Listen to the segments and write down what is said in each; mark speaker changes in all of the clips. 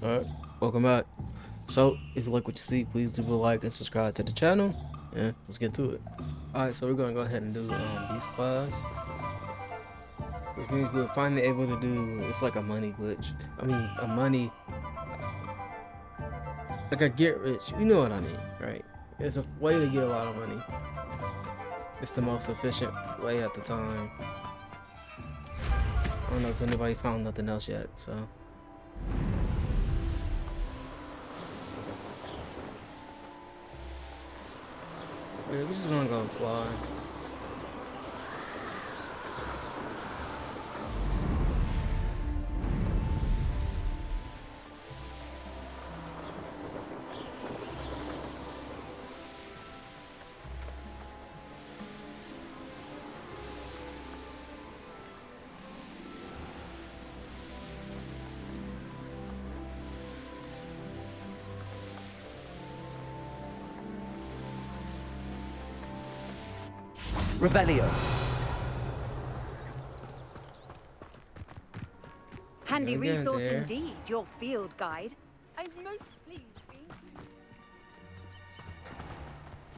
Speaker 1: Alright, welcome back. So, if you like what you see, please do a like and subscribe to the channel. And let's get to it. Alright, so we're gonna go ahead and do Beast class. Which means we're finally able to do, it's like a money glitch. I mean, a money, like a get rich, you know what I mean, right? It's a way to get a lot of money. It's the most efficient way at the time. I don't know if anybody found nothing else yet, so. Yeah, we're just gonna go fly.
Speaker 2: Revelio.
Speaker 3: Handy
Speaker 1: Again,
Speaker 3: resource
Speaker 1: dear.
Speaker 3: indeed, your field guide. I'm most pleased, Bee.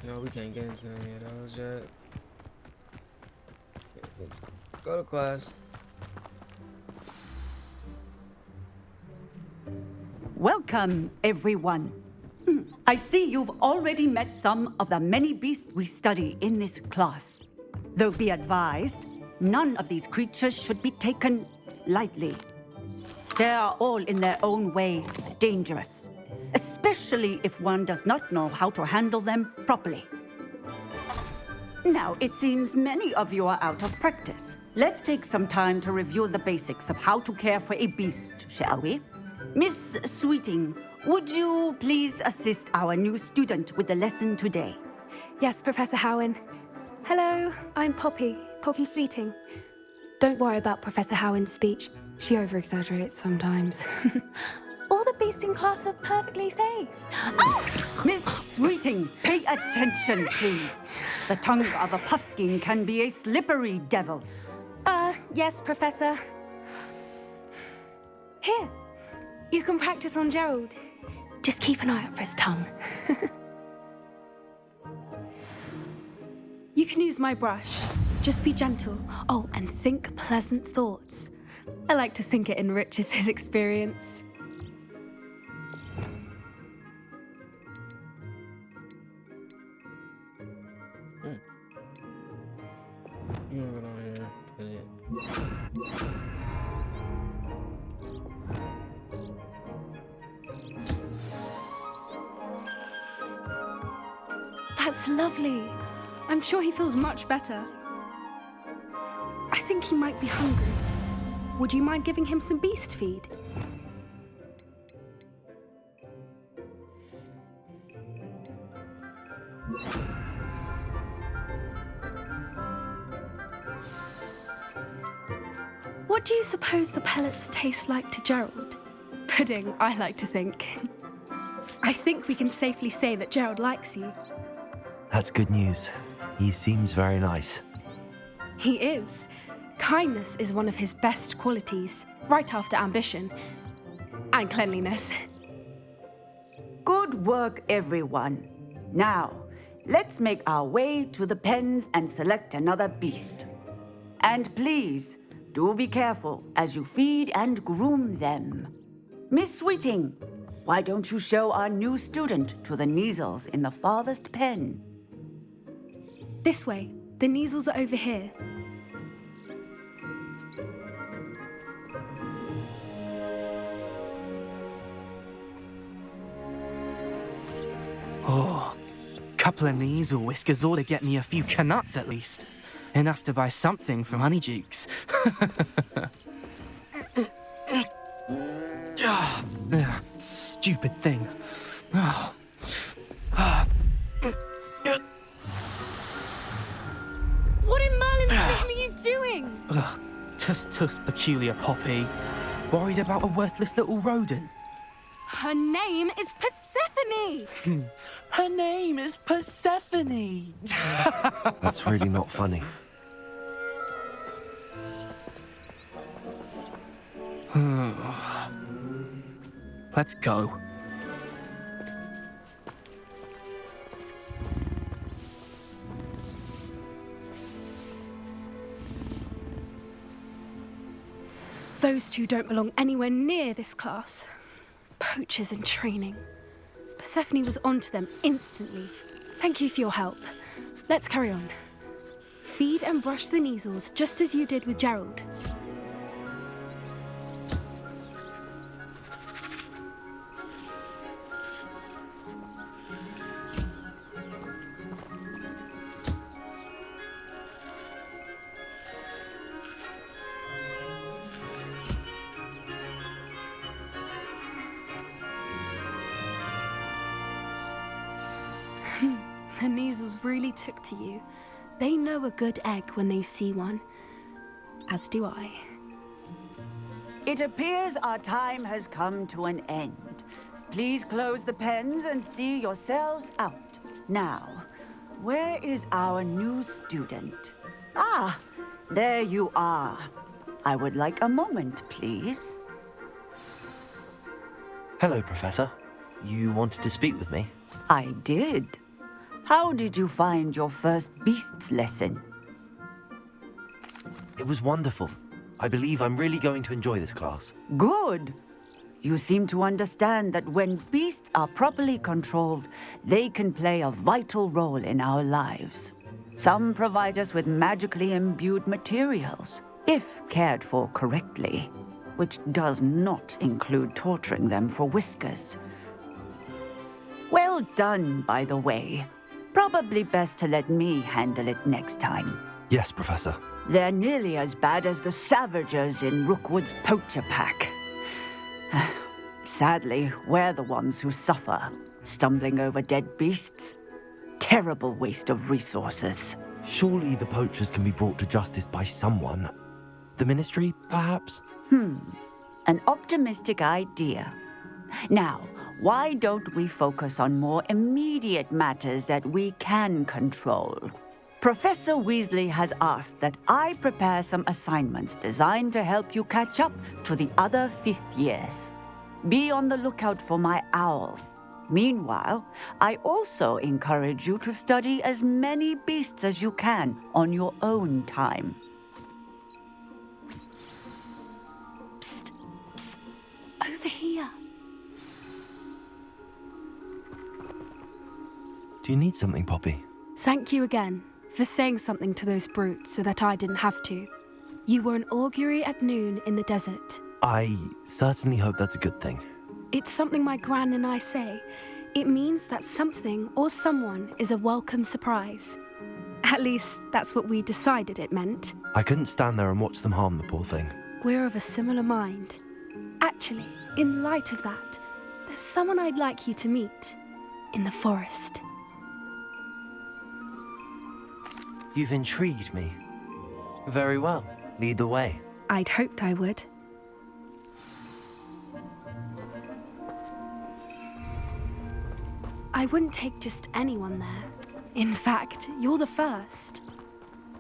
Speaker 1: No, we can't get into any of those yet. Okay, let's go to class.
Speaker 4: Welcome, everyone. I see you've already met some of the many beasts we study in this class. Though be advised, none of these creatures should be taken lightly. They are all in their own way dangerous, especially if one does not know how to handle them properly. Now, it seems many of you are out of practice. Let's take some time to review the basics of how to care for a beast, shall we? Miss Sweeting, would you please assist our new student with the lesson today?
Speaker 5: Yes, Professor Howen. Hello, I'm Poppy Sweeting. Don't worry about Professor Howen's speech. She over-exaggerates sometimes. All the beasts in class are perfectly safe. Oh!
Speaker 4: Miss Sweeting, pay attention, please. The tongue of a puffskein can be a slippery devil.
Speaker 5: Yes, Professor. Here, you can practice on Gerald. Just keep an eye out for his tongue. You can use my brush. Just be gentle. Oh, and think pleasant thoughts. I like to think it enriches his experience.
Speaker 1: You know what on here. Put it.
Speaker 5: That's lovely. I'm sure he feels much better. I think he might be hungry. Would you mind giving him some beast feed? What do you suppose the pellets taste like to Gerald? Pudding, I like to think. I think we can safely say that Gerald likes you.
Speaker 2: That's good news. He seems very nice.
Speaker 5: He is. Kindness is one of his best qualities, right after ambition. And cleanliness.
Speaker 4: Good work, everyone. Now, let's make our way to the pens and select another beast. And please, do be careful as you feed and groom them. Miss Sweeting, why don't you show our new student to the Neasels in the farthest pen?
Speaker 5: This way. The Neasels are over here.
Speaker 6: Oh, couple of Neasel whiskers ought to get me a few canuts at least. Enough to buy something from Honeydukes. Stupid thing. Ah.
Speaker 5: What in Merlin's name are you doing?
Speaker 6: Tuss peculiar Poppy. Worried about a worthless little rodent.
Speaker 5: Her name is Persephone!
Speaker 6: Her name is Persephone.
Speaker 2: That's really not funny.
Speaker 6: Let's go.
Speaker 5: Those two don't belong anywhere near this class. Poachers in training. Persephone was onto them instantly. Thank you for your help. Let's carry on. Feed and brush the measles just as you did with Gerald. The measles really took to you. They know a good egg when they see one. As do I.
Speaker 4: It appears our time has come to an end. Please close the pens and see yourselves out. Now, where is our new student? Ah, there you are. I would like a moment, please.
Speaker 2: Hello, Professor. You wanted to speak with me?
Speaker 4: I did. How did you find your first beasts lesson?
Speaker 2: It was wonderful. I believe I'm really going to enjoy this class.
Speaker 4: Good. You seem to understand that when beasts are properly controlled, they can play a vital role in our lives. Some provide us with magically imbued materials, if cared for correctly, which does not include torturing them for whiskers. Well done, by the way. Probably best to let me handle it next time.
Speaker 2: Yes, Professor.
Speaker 4: They're nearly as bad as the Savagers in Rookwood's poacher pack. Sadly, we're the ones who suffer, stumbling over dead beasts. Terrible waste of resources.
Speaker 2: Surely the poachers can be brought to justice by someone. The Ministry, perhaps?
Speaker 4: An optimistic idea. Now, why don't we focus on more immediate matters that we can control? Professor Weasley has asked that I prepare some assignments designed to help you catch up to the other fifth years. Be on the lookout for my owl. Meanwhile, I also encourage you to study as many beasts as you can on your own time.
Speaker 5: Psst, psst. Over here.
Speaker 2: Do you need something, Poppy?
Speaker 5: Thank you again for saying something to those brutes so that I didn't have to. You were an augury at noon in the desert.
Speaker 2: I certainly hope that's a good thing.
Speaker 5: It's something my gran and I say. It means that something or someone is a welcome surprise. At least, that's what we decided it meant.
Speaker 2: I couldn't stand there and watch them harm the poor thing.
Speaker 5: We're of a similar mind. Actually, in light of that, there's someone I'd like you to meet in the forest.
Speaker 2: You've intrigued me. Very well. Lead the way.
Speaker 5: I'd hoped I would. I wouldn't take just anyone there. In fact, you're the first.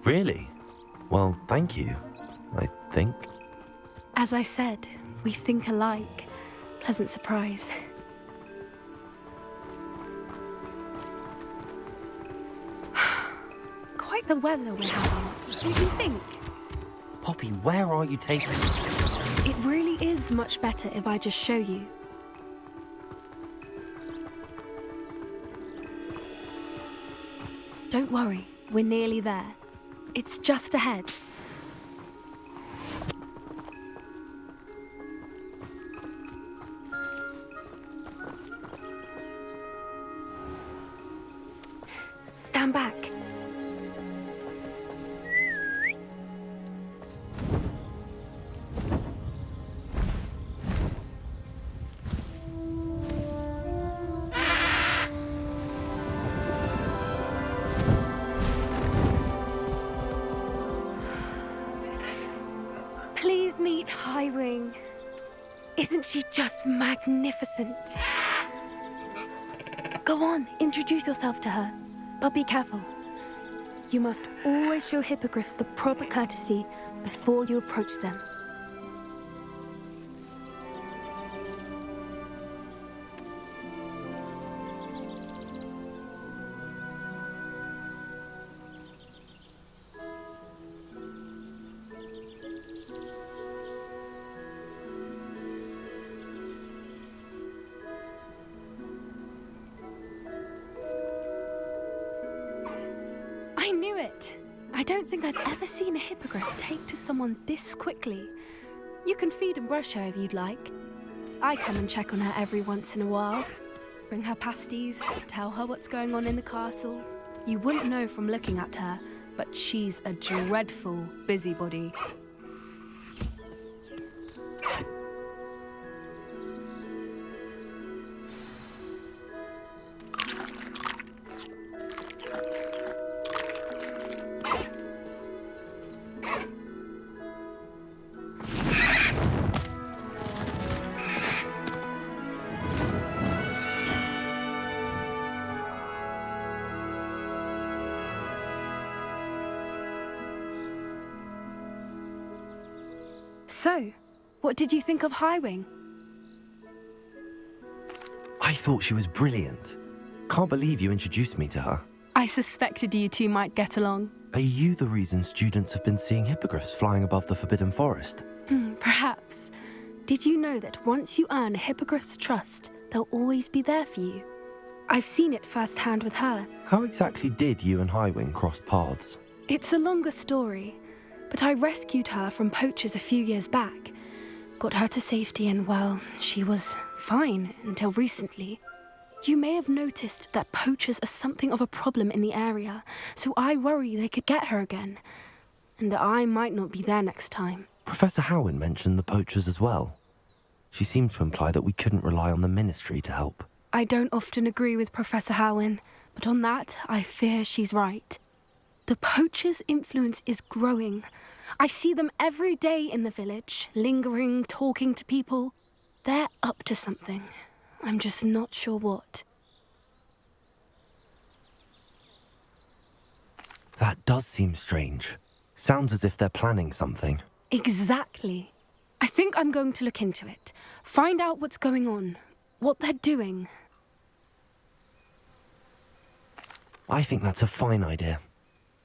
Speaker 2: Really? Well, thank you, I think.
Speaker 5: As I said, we think alike. Pleasant surprise. Quite the weather we're having, don't you think?
Speaker 2: Poppy, where are you taking me?
Speaker 5: It really is much better if I just show you. Don't worry, we're nearly there. It's just ahead. Stand back. Please meet Highwing. Isn't she just magnificent? Go on, introduce yourself to her. But be careful. You must always show hippogriffs the proper courtesy before you approach them. I knew it. I don't think I've ever seen a hippogriff take to someone this quickly. You can feed and brush her if you'd like. I come and check on her every once in a while. Bring her pasties, tell her what's going on in the castle. You wouldn't know from looking at her, but she's a dreadful busybody. So, what did you think of Highwing?
Speaker 2: I thought she was brilliant. Can't believe you introduced me to her.
Speaker 5: I suspected you two might get along.
Speaker 2: Are you the reason students have been seeing hippogriffs flying above the Forbidden Forest?
Speaker 5: Perhaps. Did you know that once you earn a hippogriff's trust, they'll always be there for you? I've seen it firsthand with her.
Speaker 2: How exactly did you and Highwing cross paths?
Speaker 5: It's a longer story, but I rescued her from poachers a few years back. Got her to safety and, well, she was fine until recently. You may have noticed that poachers are something of a problem in the area, so I worry they could get her again. And I might not be there next time.
Speaker 2: Professor Howin mentioned the poachers as well. She seemed to imply that we couldn't rely on the Ministry to help.
Speaker 5: I don't often agree with Professor Howin, but on that, I fear she's right. The poachers' influence is growing. I see them every day in the village, lingering, talking to people. They're up to something. I'm just not sure what.
Speaker 2: That does seem strange. Sounds as if they're planning something.
Speaker 5: Exactly. I think I'm going to look into it. Find out what's going on, what they're doing.
Speaker 2: I think that's a fine idea.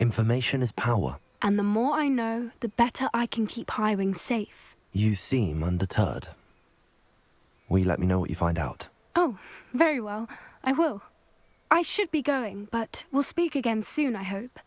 Speaker 2: Information is power.
Speaker 5: And the more I know, the better I can keep Highwing safe.
Speaker 2: You seem undeterred. Will you let me know what you find out?
Speaker 5: Oh, very well. I will. I should be going, but we'll speak again soon, I hope.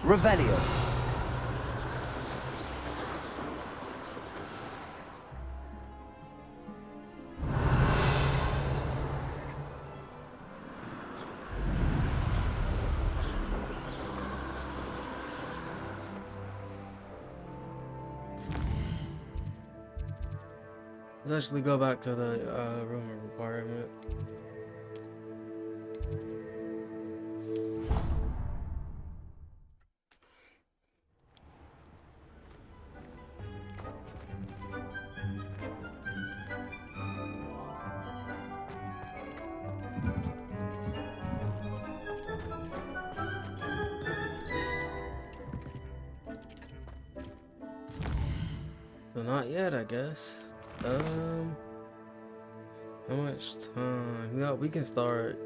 Speaker 2: Revelio.
Speaker 1: Let's actually go back to the room of requirement. So not yet, I guess. How much time? You know, we can start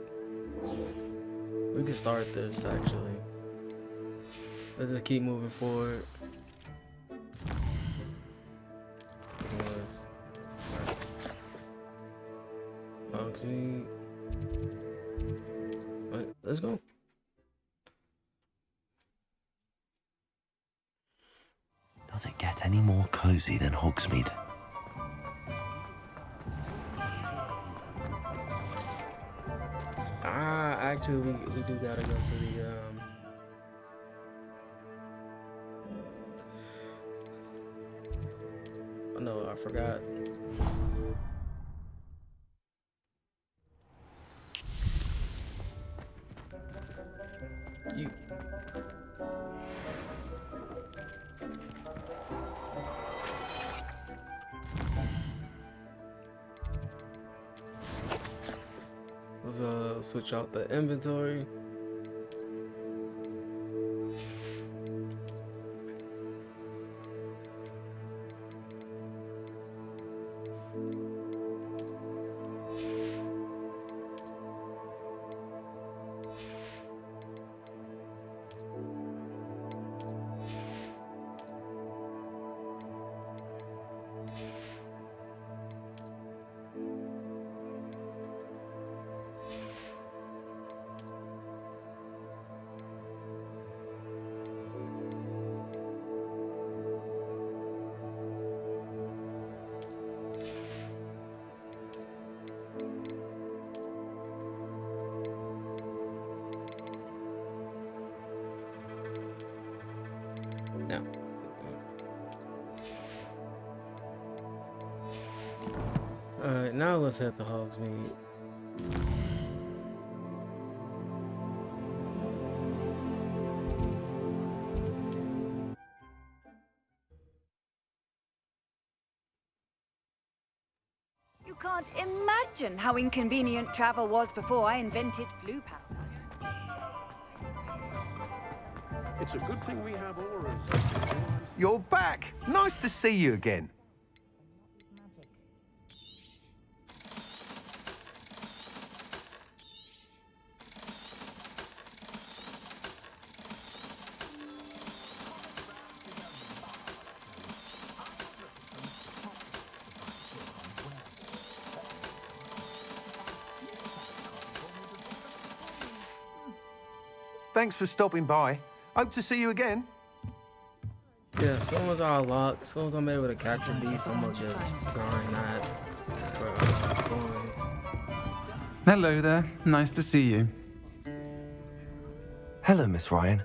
Speaker 1: this actually. Let's just keep moving forward. Alright, let's go.
Speaker 2: Does it get any more cozy than Hogsmeade?
Speaker 1: Actually, we do gotta go to the oh no, I forgot. You. Let's switch out the inventory. Alright, now let's head to Hogsmeade.
Speaker 3: You can't imagine how inconvenient travel was before I invented flu powder.
Speaker 7: It's a good thing we have auras.
Speaker 8: You're back. Nice to see you again. Thanks for stopping by. Hope to see you again.
Speaker 1: Yeah, some of are locked. Some of I'm able to catch a beast. Some will just grind that for coins.
Speaker 9: Hello there. Nice to see you.
Speaker 2: Hello, Miss Ryan.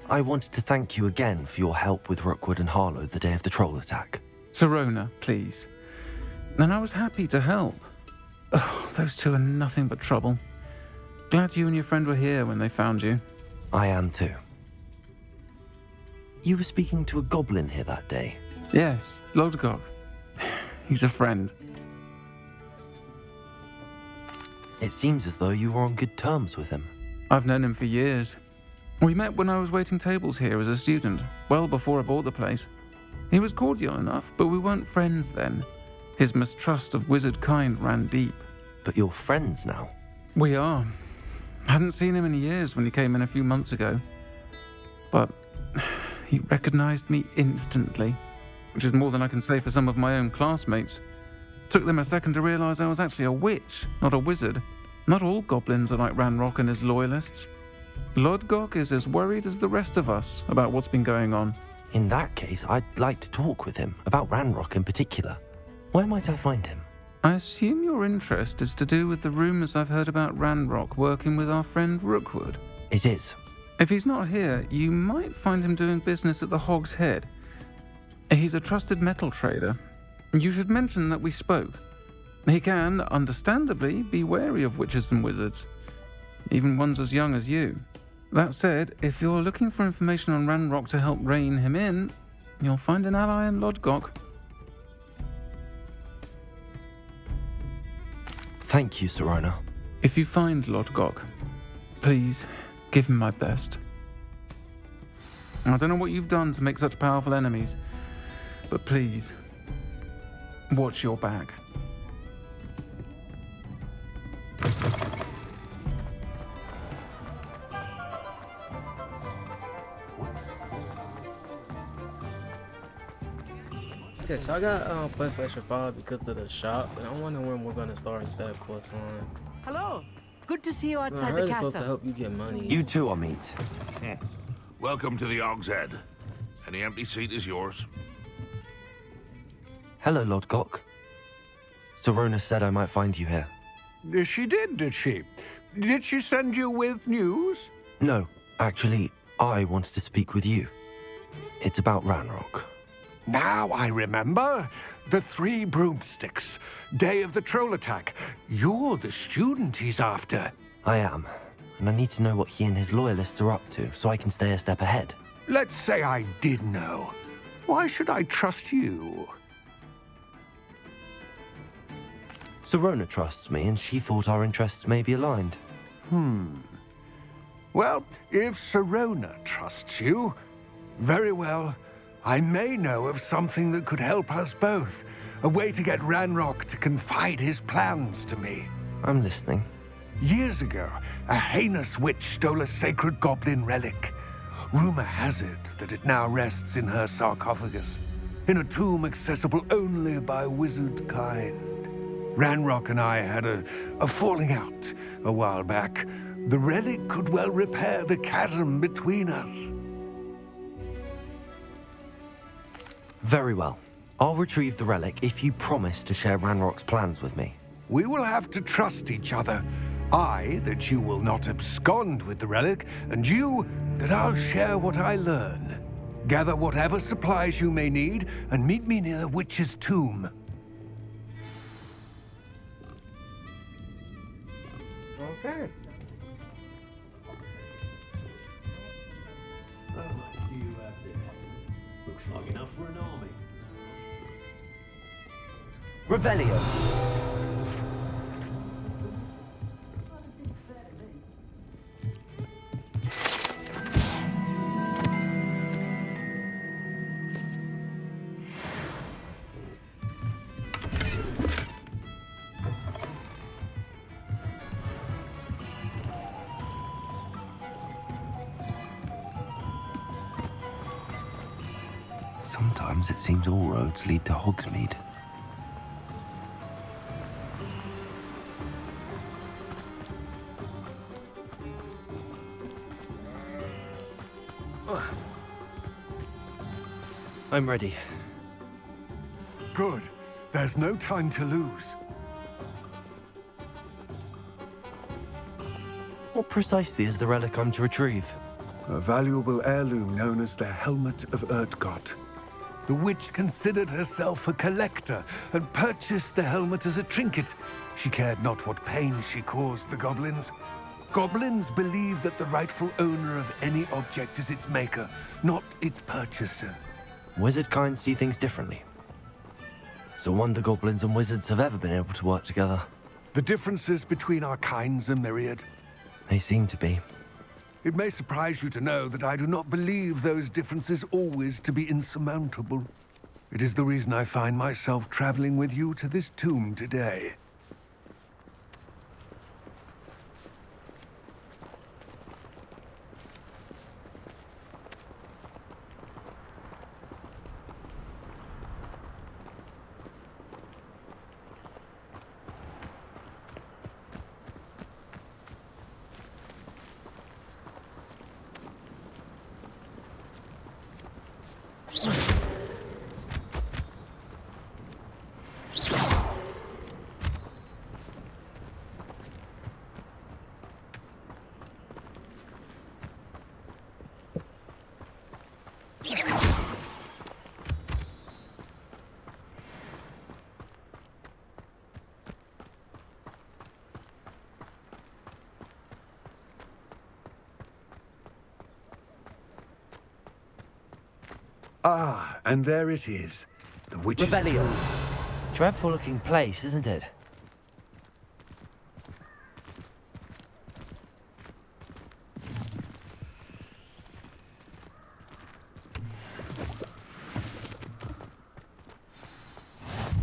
Speaker 2: I wanted to thank you again for your help with Rookwood and Harlow the day of the troll attack.
Speaker 9: Sirona, please. And I was happy to help. Oh, those two are nothing but trouble. Glad you and your friend were here when they found you.
Speaker 2: I am too. You were speaking to a goblin here that day.
Speaker 9: Yes, Lodgok. He's a friend.
Speaker 2: It seems as though you were on good terms with him.
Speaker 9: I've known him for years. We met when I was waiting tables here as a student, well before I bought the place. He was cordial enough, but we weren't friends then. His mistrust of wizard kind ran deep.
Speaker 2: But you're friends now.
Speaker 9: We are. Hadn't seen him in years when he came in a few months ago. But he recognized me instantly, which is more than I can say for some of my own classmates. Took them a second to realize I was actually a witch, not a wizard. Not all goblins are like Ranrock and his loyalists. Lodgok is as worried as the rest of us about what's been going on.
Speaker 2: In that case, I'd like to talk with him, about Ranrock in particular. Where might I find him?
Speaker 9: I assume your interest is to do with the rumors I've heard about Ranrock working with our friend Rookwood.
Speaker 2: It is.
Speaker 9: If he's not here, you might find him doing business at the Hog's Head. He's a trusted metal trader. You should mention that we spoke. He can, understandably, be wary of witches and wizards, even ones as young as you. That said, if you're looking for information on Ranrock to help rein him in, you'll find an ally in Lodgok.
Speaker 2: Thank you, Sirona.
Speaker 9: If you find Lodgok, please give him my best. I don't know what you've done to make such powerful enemies, but please, watch your back.
Speaker 1: Okay, so I got PlayStation 5 because of the shop, and I'm wondering when we're gonna start that quest line.
Speaker 3: Hello. Good to see you
Speaker 1: I
Speaker 3: outside
Speaker 1: heard
Speaker 3: the
Speaker 1: it's supposed to
Speaker 3: castle.
Speaker 1: help you get money.
Speaker 2: You too, Amit.
Speaker 10: Welcome to the Hog's Head. Any empty seat is yours.
Speaker 2: Hello, Lodgok. Sirona said I might find you here.
Speaker 8: She did she? Did she send you with news?
Speaker 2: No, actually, I wanted to speak with you. It's about Ranrock.
Speaker 8: Now I remember. The 3 broomsticks. Day of the troll attack. You're the student he's after.
Speaker 2: I am, and I need to know what he and his loyalists are up to so I can stay a step ahead.
Speaker 8: Let's say I did know. Why should I trust you?
Speaker 2: Sirona trusts me, and she thought our interests may be aligned.
Speaker 8: Well, if Sirona trusts you, very well. I may know of something that could help us both. A way to get Ranrock to confide his plans to me.
Speaker 2: I'm listening.
Speaker 8: Years ago, a heinous witch stole a sacred goblin relic. Rumor has it that it now rests in her sarcophagus, in a tomb accessible only by wizard kind. Ranrock and I had a falling out a while back. The relic could well repair the chasm between us.
Speaker 2: Very well. I'll retrieve the relic if you promise to share Ranrock's plans with me.
Speaker 8: We will have to trust each other. I, that you will not abscond with the relic, and you, that I'll share what I learn. Gather whatever supplies you may need, and meet me near the witch's tomb.
Speaker 1: Okay.
Speaker 11: How much do you have there? Looks like enough for an army.
Speaker 2: Revelio. Sometimes it seems all roads lead to Hogsmeade. I'm ready.
Speaker 8: Good. There's no time to lose.
Speaker 2: What precisely is the relic I'm to retrieve?
Speaker 8: A valuable heirloom known as the Helmet of Erdgot. The witch considered herself a collector and purchased the helmet as a trinket. She cared not what pain she caused the goblins. Goblins believe that the rightful owner of any object is its maker, not its purchaser.
Speaker 2: Wizard kind see things differently. It's a wonder goblins and wizards have ever been able to work together.
Speaker 8: The differences between our kinds are myriad.
Speaker 2: They seem to be.
Speaker 8: It may surprise you to know that I do not believe those differences always to be insurmountable. It is the reason I find myself traveling with you to this tomb today. Ah, and there it is. The witch's
Speaker 2: Revelio.
Speaker 8: tomb.
Speaker 2: Dreadful looking place, isn't it?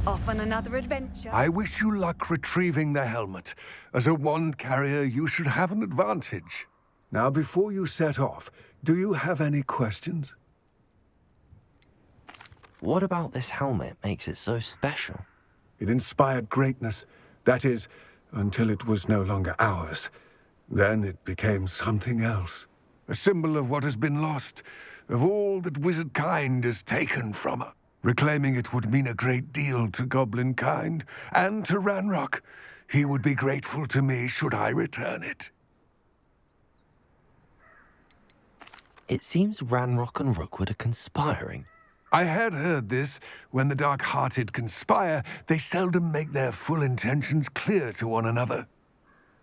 Speaker 3: Off on another adventure.
Speaker 8: I wish you luck retrieving the helmet. As a wand carrier, you should have an advantage. Now, before you set off, do you have any questions?
Speaker 2: What about this helmet makes it so special?
Speaker 8: It inspired greatness. That is, until it was no longer ours. Then it became something else. A symbol of what has been lost, of all that wizard kind has taken from her. Reclaiming it would mean a great deal to goblin kind, and to Ranrock. He would be grateful to me should I return it.
Speaker 2: It seems Ranrock and Rookwood are conspiring.
Speaker 8: I had heard this. When the dark-hearted conspire, they seldom make their full intentions clear to one another.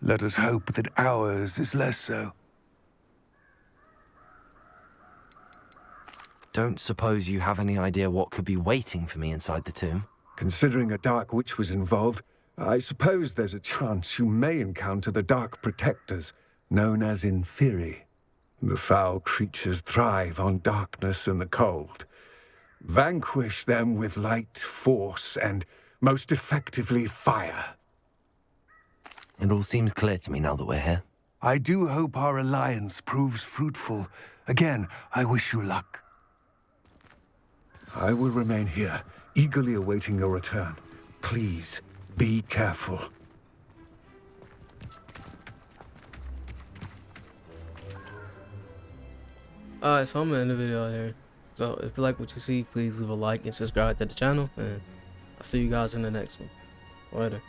Speaker 8: Let us hope that ours is less so.
Speaker 2: Don't suppose you have any idea what could be waiting for me inside the tomb?
Speaker 8: Considering a dark witch was involved, I suppose there's a chance you may encounter the Dark Protectors, known as Inferi. The foul creatures thrive on darkness and the cold. Vanquish them with light, force, and, most effectively, fire.
Speaker 2: It all seems clear to me now that we're here.
Speaker 8: I do hope our alliance proves fruitful. Again, I wish you luck. I will remain here, eagerly awaiting your return. Please, be careful.
Speaker 1: Alright, so I'm gonna end the video here. So if you like what you see, please leave a like and subscribe to the channel, and I'll see you guys in the next one. Later.